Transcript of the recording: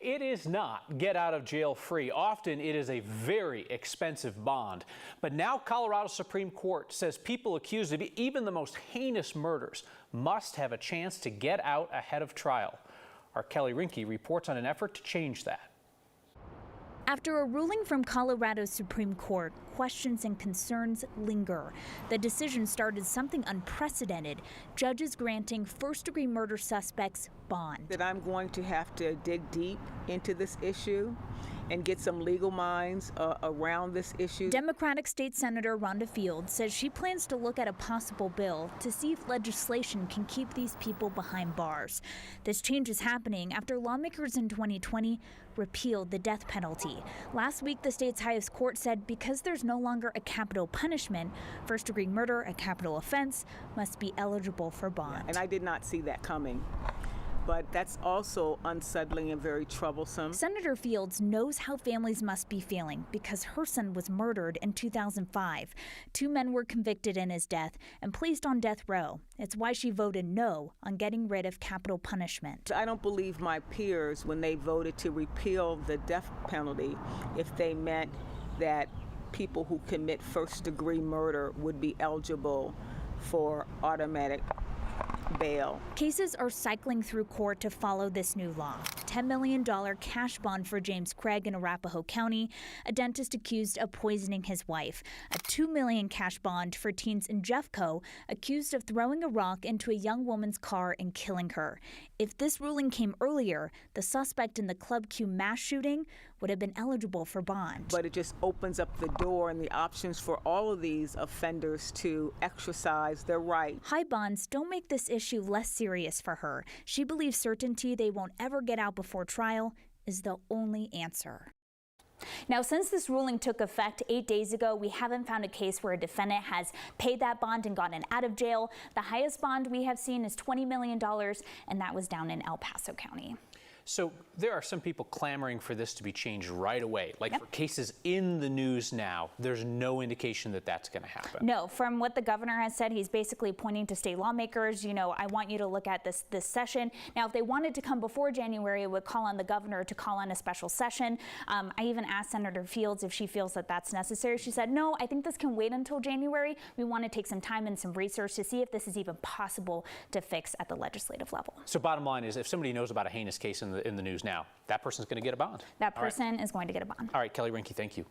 It is not get out of jail free. Often it is a very expensive bond. But now Colorado Supreme Court says people accused of even the most heinous murders must have a chance to get out ahead of trial. Our Kelly Rinke reports on an effort to change that. After a ruling from Colorado's Supreme Court, questions and concerns linger. The decision started something unprecedented, judges granting first-degree murder suspects bond. That I'm going to have to dig deep into this issue and get some legal minds around this issue. Democratic State Senator Rhonda Fields says she plans to look at a possible bill to see if legislation can keep these people behind bars. This change is happening after lawmakers in 2020 repealed the death penalty. Last week, the state's highest court said because there's no longer a capital punishment, first-degree murder, a capital offense, must be eligible for bond. And I did not see that coming. But that's also unsettling and very troublesome. Senator Fields knows how families must be feeling because her son was murdered in 2005. 2 men were convicted in his death and placed on death row. It's why she voted no on getting rid of capital punishment. I don't believe my peers when they voted to repeal the death penalty if they meant that people who commit first-degree murder would be eligible for automatic bail. Cases are cycling through court to follow this new law. $10 million cash bond for James Craig in Arapahoe County, a dentist accused of poisoning his wife. A $2 million cash bond for teens in Jeffco accused of throwing a rock into a young woman's car and killing her. If this ruling came earlier, the suspect in the Club Q mass shooting would have been eligible for bond. But it just opens up the door and the options for all of these offenders to exercise their right. High bonds don't make this issue less serious for her. She believes certainty they won't ever get out before trial is the only answer. Now, since this ruling took effect 8 days ago, we haven't found a case where a defendant has paid that bond and gotten out of jail. The highest bond we have seen is $20 million, and that was down in El Paso County. So there are some people clamoring for this to be changed right away. Like for cases in the news now, there's no indication that that's going to happen. No, from what the governor has said, he's basically pointing to state lawmakers. You know, I want you to look at this session. Now, if they wanted to come before January, it would call on the governor to call on a special session. I even asked Senator Fields if she feels that that's necessary. She said, no, I think this can wait until January. We want to take some time and some research to see if this is even possible to fix at the legislative level. So bottom line is, if somebody knows about a heinous case in the news now, that person's going to get a bond. That person is going to get a bond. All right, Kelly Rinke, thank you.